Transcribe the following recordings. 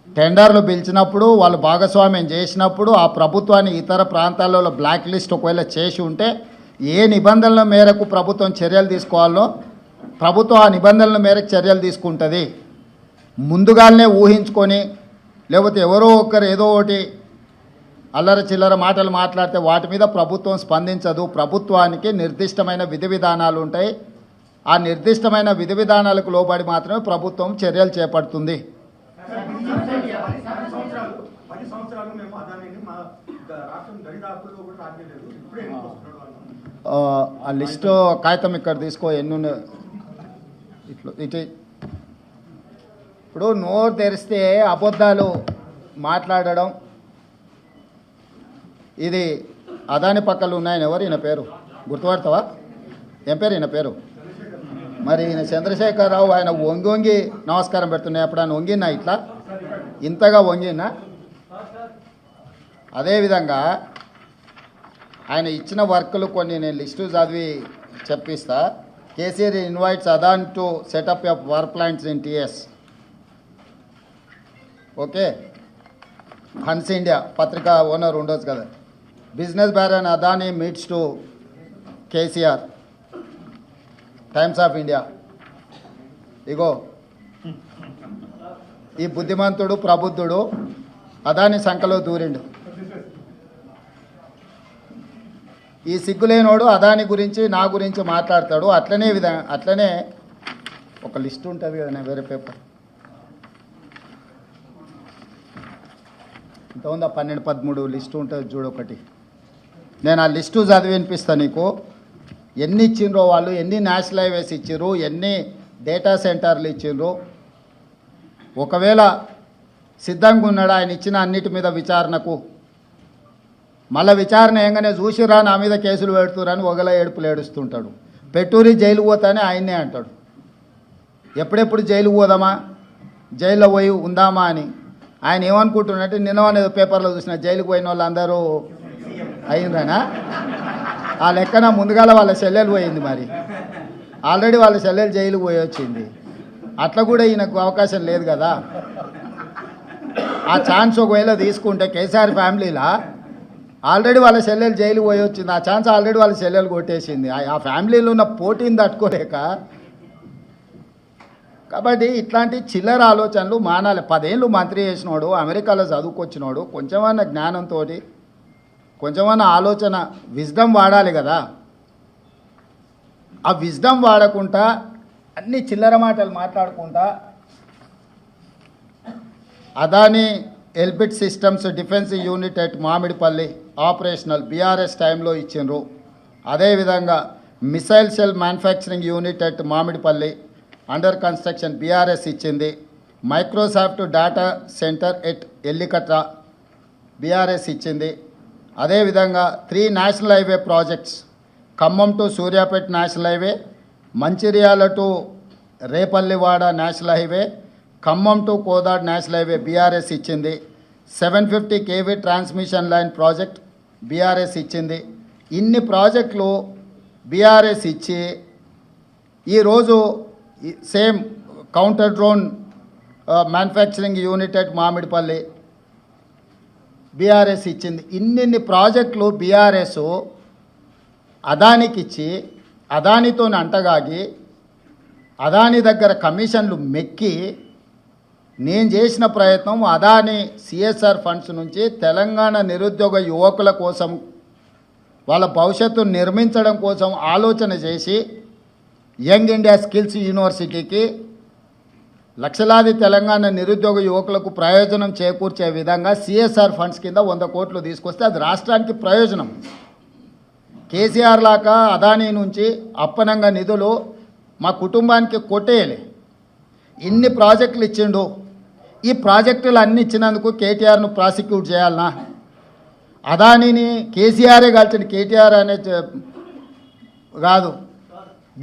టెండర్లు పిలిచినప్పుడు వాళ్ళు భాగస్వామ్యం చేసినప్పుడు ఆ ప్రభుత్వాన్ని ఇతర ప్రాంతాలలో బ్లాక్ లిస్ట్ ఒకవేళ చేసి ఉంటే ఏ నిబంధనల మేరకు ప్రభుత్వం చర్యలు తీసుకోవాలో ప్రభుత్వం ఆ నిబంధనల మేరకు చర్యలు తీసుకుంటుంది. ముందుగానే ఊహించుకొని లేకపోతే ఎవరో ఒకరు ఏదో ఒకటి అల్లర చిల్లర మాటలు మాట్లాడితే వాటి మీద ప్రభుత్వం స్పందించదు. ప్రభుత్వానికి నిర్దిష్టమైన విధి విధానాలు ఉంటాయి. ఆ నిర్దిష్టమైన విధి విధానాలకు లోబడి మాత్రమే ప్రభుత్వం చర్యలు చేపడుతుంది. ఆ లిస్టు కాగితం ఇక్కడ తీసుకో ఎన్ని ఇటు. ఇప్పుడు నోరు తెరిస్తే అబద్ధాలు మాట్లాడడం, ఇది అదాని పక్కలు ఉన్నాయని ఎవరు ఈయన పేరు గుర్తుపడతావా? ఏం పేరు ఈయన పేరు? మరి ఈయన చంద్రశేఖరరావు. ఆయన వంగి వంగి నమస్కారం పెడుతున్నాయి. ఎప్పుడైనా వంగినా ఇట్లా ఇంతగా వంగినా? అదేవిధంగా ఆయన ఇచ్చిన వర్కులు కొన్ని నేను లిస్టు చదివి చెప్పిస్తా. KCR invites Adani to setup of work plants in TS. Okay, Hans India పత్రిక ఓనర్ ఉండొచ్చు కదా. Business baron Adani meets to KCR, Times of India. ఇగో ఈ బుద్ధిమంతుడు ప్రబుద్ధుడు అదాని సంఖలో దూరిండు. ఈ సిగ్గులేనోడు అదాని గురించి నా గురించి మాట్లాడతాడు. అట్లనే ఒక లిస్ట్ ఉంటుంది కదా, వేరే పేపర్ ఇంత ఉందా, 12-13 లిస్టు ఉంటుంది చూడు ఒకటి. నేను ఆ లిస్టు చదివి వినిపిస్తాను నీకు. ఎన్ని ఇచ్చిండ్రో వాళ్ళు, ఎన్ని నేషనల్ హైవేస్ ఇచ్చిర్రు, ఎన్ని డేటా సెంటర్లు ఇచ్చిండ్రు. ఒకవేళ సిద్ధంగా ఉన్నాడు ఆయన ఇచ్చిన అన్నిటి మీద విచారణకు. మళ్ళీ విచారణ ఏంగానే చూసిరా నా మీద కేసులు పెడుతురని ఒకలా ఏడుపులు ఏడుస్తుంటాడు. పెట్టూరి జైలు పోతానే ఆయన్నే అంటాడు. ఎప్పుడెప్పుడు జైలు పోదామా, జైల్లో పోయి ఉందామా అని ఆయన ఏమనుకుంటున్నట్టు. నిన్న పేపర్లో చూసిన జైలుకు పోయిన వాళ్ళు అందరూ అయిందనా? ఆ లెక్కన ముందుగాల వాళ్ళ చెల్లెలు పోయింది. మరి ఆల్రెడీ వాళ్ళ చెల్లెలు జైలుకు పోయి వచ్చింది. అట్లా కూడా ఈయనకు అవకాశం లేదు కదా. ఆ ఛాన్స్ ఒకవేళ తీసుకుంటే కేసీఆర్ ఫ్యామిలీలా ఆల్రెడీ వాళ్ళ చెల్లెలు జైలుకు పోయి వచ్చింది. ఆ ఛాన్స్ ఆల్రెడీ వాళ్ళ చెల్లెలు కొట్టేసింది. ఆ ఫ్యామిలీలో ఉన్న పోటీని తట్టుకోలేక. కాబట్టి ఇట్లాంటి చిల్లర ఆలోచనలు మానాలి. 10 ఏళ్ళు మంత్రి చేసినోడు, అమెరికాలో చదువుకొచ్చినోడు, కొంచెమన్నా జ్ఞానంతో కొంచెమన్నా ఆలోచన విజ్డమ్ వాడాలి కదా. ఆ విజ్డమ్ వాడకుండా అన్ని చిల్లర మాటలు మాట్లాడుకుంటా Adani Elbit Systems defence unit at Mamidipalli operational BRS టైంలో ఇచ్చిండ్రు. అదేవిధంగా missile cell manufacturing unit at Mamidipalli under construction BRS ఇచ్చింది. Microsoft data centre at Ellikatra BRS ఇచ్చింది. అదేవిధంగా 3 national highway projects, Khammam to Suryapet national highway, Mancherial to Repallewada national highway, Khammam to Kodad national highway BRS ఇచ్చింది. 750 kV transmission line project BRS ఇచ్చింది. ఇన్ని ప్రాజెక్టులు బీఆర్ఎస్ ఇచ్చి ఈరోజు same counter drone manufacturing unit at Mamidipalli BRS ఇచ్చింది. ఇన్ని ప్రాజెక్టులు బీఆర్ఎస్ అదానికి ఇచ్చి అదానితో అంటగాగి అదాని దగ్గర కమిషన్లు మెక్కి నేను చేసిన ప్రయత్నం అదాని సిఎస్ఆర్ ఫండ్స్ నుంచి తెలంగాణ నిరుద్యోగ యువకుల కోసం వాళ్ళ భవిష్యత్తును నిర్మించడం కోసం ఆలోచన చేసి యంగ్ ఇండియా స్కిల్స్ యూనివర్సిటీకి లక్షలాది తెలంగాణ నిరుద్యోగ యువకులకు ప్రయోజనం చేకూర్చే విధంగా సిఎస్ఆర్ ఫండ్స్ కింద 100 కోట్లు తీసుకొస్తే అది రాష్ట్రానికి ప్రయోజనం. కేసీఆర్ లాగా అదానీ నుంచి అప్పనంగా నిధులు మా కుటుంబానికి కొట్టేయాలి. ఇన్ని ప్రాజెక్టులు ఇచ్చిండు. ఈ ప్రాజెక్టులు అన్ని ఇచ్చినందుకు కేటీఆర్ను ప్రాసిక్యూట్ చేయాలనా? అదానీని కేసీఆరే కాల్చిన కేటీఆర్ అనే కాదు.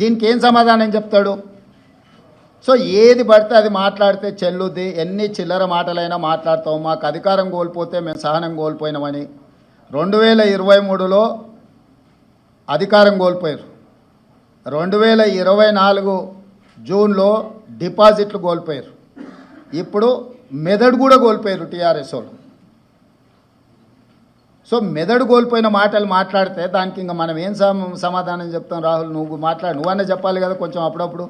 దీనికి ఏం సమాధానం చెప్తాడు? సో ఏది పడితే అది మాట్లాడితే చెల్లుద్ది. ఎన్ని చిల్లర మాటలైనా మాట్లాడతాం. మాకు అధికారం కోల్పోతే మేము సహనం కోల్పోయినామని 2023లో అధికారం కోల్పోయారు. 2024 జూన్లో డిపాజిట్లు కోల్పోయారు. ఇప్పుడు మెదడు కూడా కోల్పోయారు టీఆర్ఎస్ వాళ్ళు. సో మెదడు కోల్పోయిన మాటలు మాట్లాడితే దానికి ఇంకా మనం ఏం సమాధానం చెప్తాం? రాహుల్, నువ్వు నువ్వన్నా చెప్పాలి కదా కొంచెం అప్పుడప్పుడు.